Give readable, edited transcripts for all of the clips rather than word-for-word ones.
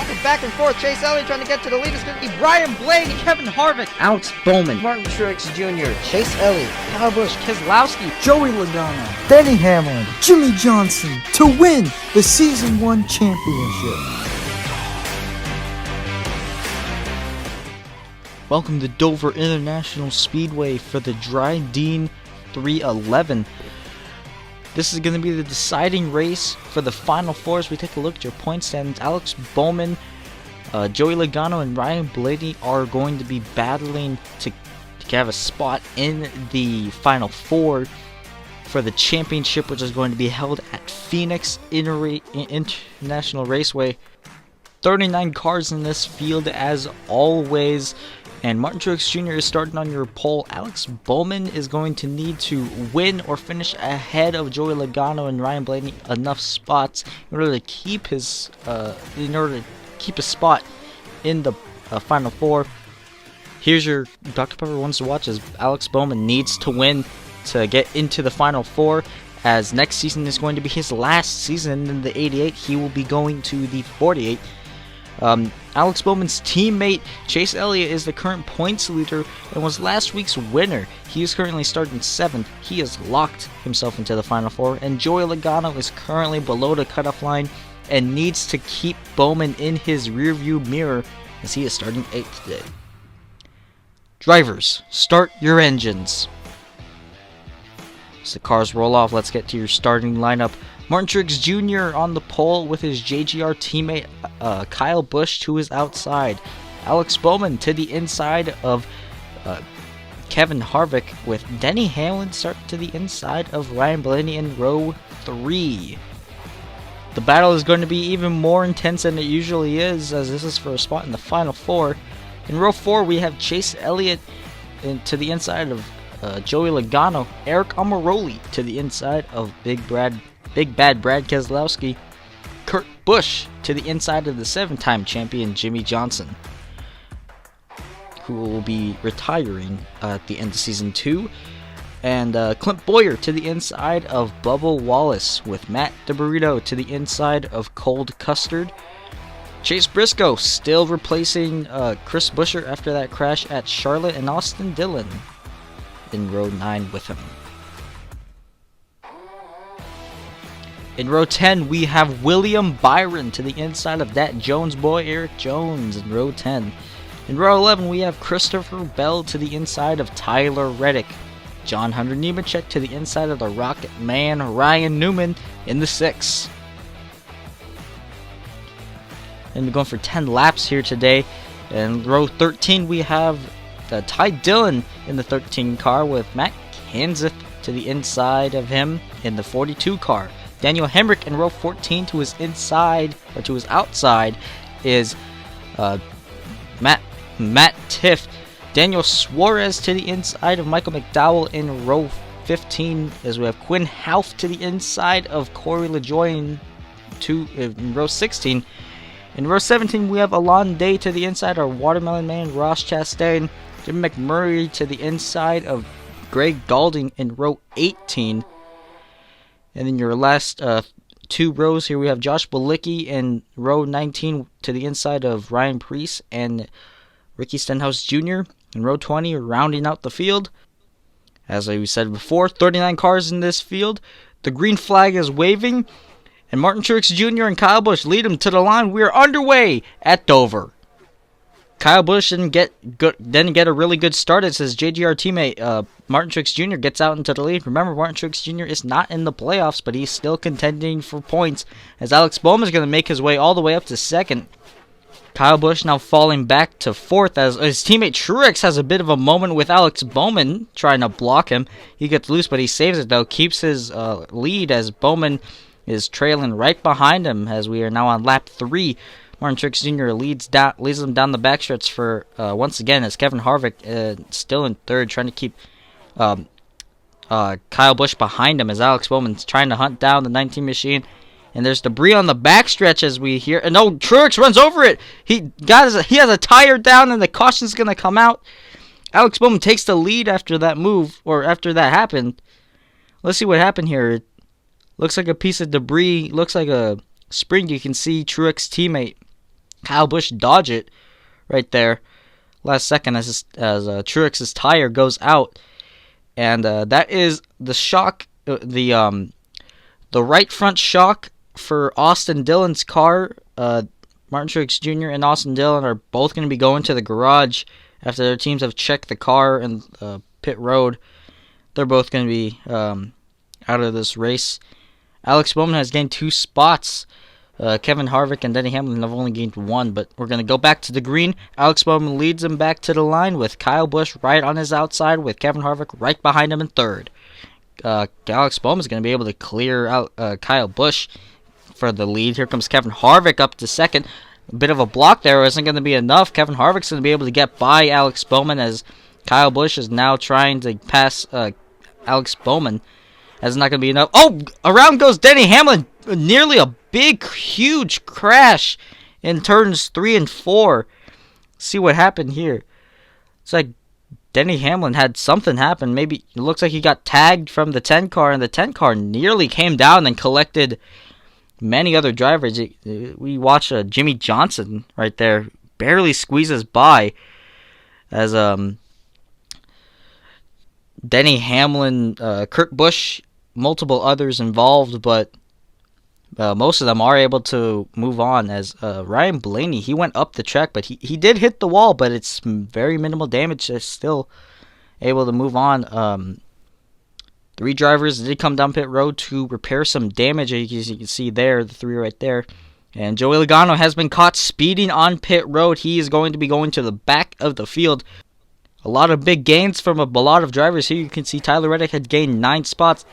rocking back and forth. Chase Elliott trying to get to the lead. It's going to be Ryan Blaney, Kevin Harvick, Alex Bowman, Martin Truex Jr., Chase Elliott, Kyle Busch, Keselowski, Joey Logano, Denny Hamlin, Jimmy Johnson to win the Season 1 championship. Welcome to Dover International Speedway for the Drydene 311. This is going to be the deciding race for the Final Four as we take a look at your point standings. Alex Bowman, Joey Logano, and Ryan Blaney are going to be battling to have a spot in the Final Four for the championship, which is going to be held at Phoenix International Raceway. 39 cars in this field as always. And Martin Truex Jr. is starting on your pole. Alex Bowman is going to need to win or finish ahead of Joey Logano and Ryan Blaney enough spots in order to keep his spot in the Final Four. Here's your Dr. Pepper wants to watch as Alex Bowman needs to win to get into the Final Four, as next season is going to be his last season in the 88. He will be going to the 48. Alex Bowman's teammate Chase Elliott is the current points leader and was last week's winner. He is currently starting 7th. He has locked himself into the Final Four, and Joey Logano is currently below the cutoff line and needs to keep Bowman in his rearview mirror as he is starting 8th today. Drivers, start your engines. As the cars roll off, let's get to your starting lineup. Martin Truex Jr. on the pole with his JGR teammate Kyle Busch to his outside. Alex Bowman to the inside of Kevin Harvick, with Denny Hamlin starting to the inside of Ryan Blaney in row 3. The battle is going to be even more intense than it usually is, as this is for a spot in the Final Four. In row 4, we have Chase Elliott to the inside of Joey Logano, Eric Almirola to the inside of Big Bad Brad Keselowski, Kurt Busch to the inside of the 7-time champion Jimmy Johnson, who will be retiring at the end of Season 2, and Clint Bowyer to the inside of Bubba Wallace, with Matt DiBurrito to the inside of Cold Custard. Chase Briscoe still replacing Chris Buescher after that crash at Charlotte, and Austin Dillon in row 9 with him. In row 10, we have William Byron to the inside of that Jones boy, Eric Jones, in row 10. In row 11, we have Christopher Bell to the inside of Tyler Reddick. John Hunter Nemechek to the inside of the Rocket Man, Ryan Newman, in the 6. And we're going for 10 laps here today. In row 13, we have Ty Dillon in the 13 car, with Matt Kenseth to the inside of him in the 42 car. Daniel Hemrick in row 14 to his inside, or to his outside, is Matt Tiff. Daniel Suarez to the inside of Michael McDowell in row 15, as we have Quinn Houff to the inside of Corey LaJoie in row 16. In row 17, we have Alon Day to the inside of Watermelon Man Ross Chastain. Jim McMurray to the inside of Greg Galding in row 18. And then your last 2 rows here, we have Josh Bilicki in row 19 to the inside of Ryan Preece and Ricky Stenhouse Jr. In row 20, rounding out the field. As I said before, 39 cars in this field. The green flag is waving, and Martin Truex Jr. and Kyle Busch lead him to the line. We are underway at Dover. Kyle Busch didn't get a really good start as his JGR teammate Martin Truex Jr. gets out into the lead. Remember, Martin Truex Jr. is not in the playoffs, but he's still contending for points, as Alex Bowman is going to make his way all the way up to 2nd. Kyle Busch now falling back to 4th, as his teammate Truex has a bit of a moment with Alex Bowman trying to block him. He gets loose, but he saves it though, keeps his lead as Bowman is trailing right behind him, as we are now on lap 3. Martin Truex Jr. leads them down the backstretch for once again, as Kevin Harvick still in 3rd, trying to keep Kyle Busch behind him, as Alex Bowman's trying to hunt down the 19 machine. And there's debris on the backstretch as we hear. And no, Truex runs over it. He has a tire down, and the caution's going to come out. Alex Bowman takes the lead after that move, or after that happened. Let's see what happened here. It looks like a piece of debris. Looks like a spring. You can see Truex' teammate Kyle Busch dodged it right there last second as Truex's tire goes out, and that is the shock, the right front shock for Austin Dillon's car. Martin Truex Jr. and Austin Dillon are both going to be going to the garage after their teams have checked the car and pit road. They're both going to be out of this race. Alex Bowman has gained 2 spots. Kevin Harvick and Denny Hamlin have only gained 1, but we're going to go back to the green. Alex Bowman leads him back to the line with Kyle Busch right on his outside with Kevin Harvick right behind him in third. Alex Bowman is going to be able to clear out Kyle Busch for the lead. Here comes Kevin Harvick up to second. A bit of a block there isn't going to be enough. Kevin Harvick's going to be able to get by Alex Bowman as Kyle Busch is now trying to pass Alex Bowman. That's not going to be enough. Oh, around goes Denny Hamlin. Nearly a big, huge crash in turns 3 and 4. See what happened here. It's like Denny Hamlin had something happen. Maybe it looks like he got tagged from the 10 car, and the 10 car nearly came down and collected many other drivers. We watched Jimmy Johnson right there barely squeezes by as Denny Hamlin, Kurt Busch, multiple others involved, but most of them are able to move on as Ryan Blaney, he went up the track, but he did hit the wall, but it's very minimal damage. They're still able to move on. 3 drivers did come down pit road to repair some damage, as you can see there, the 3 right there. And Joey Logano has been caught speeding on pit road. He is going to be going to the back of the field. A lot of big gains from a lot of drivers here. You can see Tyler Reddick had gained 9 spots.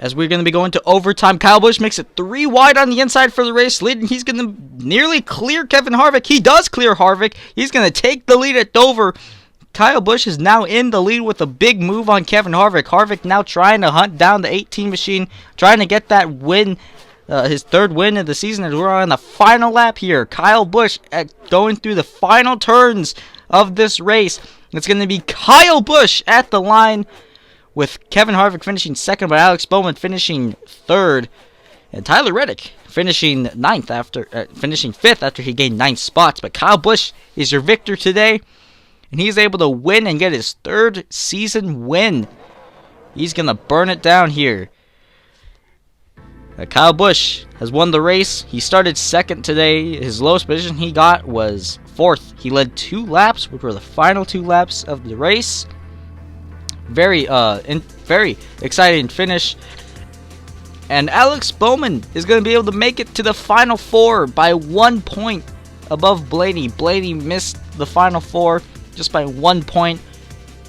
As we're going to be going to overtime, Kyle Busch makes it 3 wide on the inside for the race lead, and he's going to nearly clear Kevin Harvick. He does clear Harvick. He's going to take the lead at Dover. Kyle Busch is now in the lead with a big move on Kevin Harvick. Harvick now trying to hunt down the 18 machine, trying to get that win, his 3rd win of the season, as we're on the final lap here. Kyle Busch going through the final turns of this race. It's going to be Kyle Busch at the line, with Kevin Harvick finishing 2nd, but Alex Bowman finishing 3rd, and Tyler Reddick finishing 5th after he gained 9 spots. But Kyle Busch is your victor today, and he's able to win and get his 3rd season win. He's gonna burn it down here. Kyle Busch has won the race. He started 2nd today. His lowest position he got was 4th. He led 2 laps, which were the final 2 laps of the race. Very exciting finish. And Alex Bowman is going to be able to make it to the Final 4 by 1 point above Blaney. Blaney missed the Final 4 just by 1 point.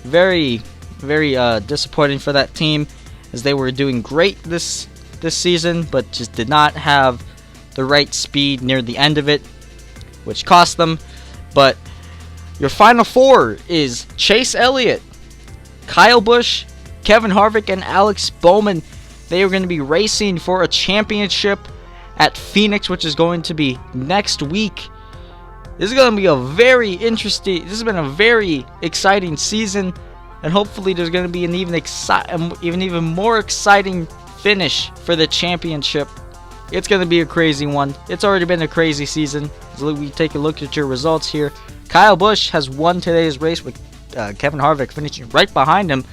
Very disappointing for that team, as they were doing great this season, but just did not have the right speed near the end of it, which cost them. But your Final 4 is Chase Elliott, Kyle Busch, Kevin Harvick, and Alex Bowman. They are going to be racing for a championship at Phoenix, which is going to be next week. This is going to be a very interesting. This has been a very exciting season, and hopefully there's going to be an even more exciting finish for the championship. It's going to be a crazy one. It's already been a crazy season. So we take a look at your results here. Kyle Busch has won today's race with Kevin Harvick finishing right behind him.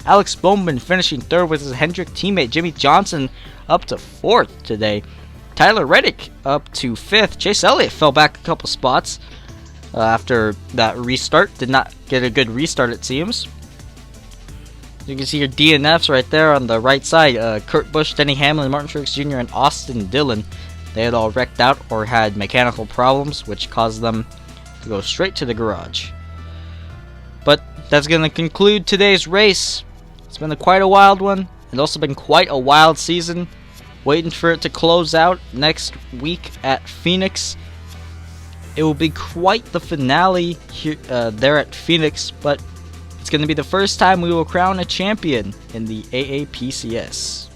Alex Bowman finishing 3rd with his Hendrick teammate Jimmy Johnson up to 4th today. Tyler Reddick up to 5th. Chase Elliott fell back a couple spots after that restart. Did not get a good restart, it seems. You can see your DNFs right there on the right side. Kurt Busch, Denny Hamlin, Martin Truex Jr., and Austin Dillon. They had all wrecked out or had mechanical problems, which caused them to go straight to the garage. But that's going to conclude today's race. It's been quite a wild one. It's also been quite a wild season. Waiting for it to close out next week at Phoenix. It will be quite the finale here, there at Phoenix, but it's going to be the first time we will crown a champion in the AAPCS.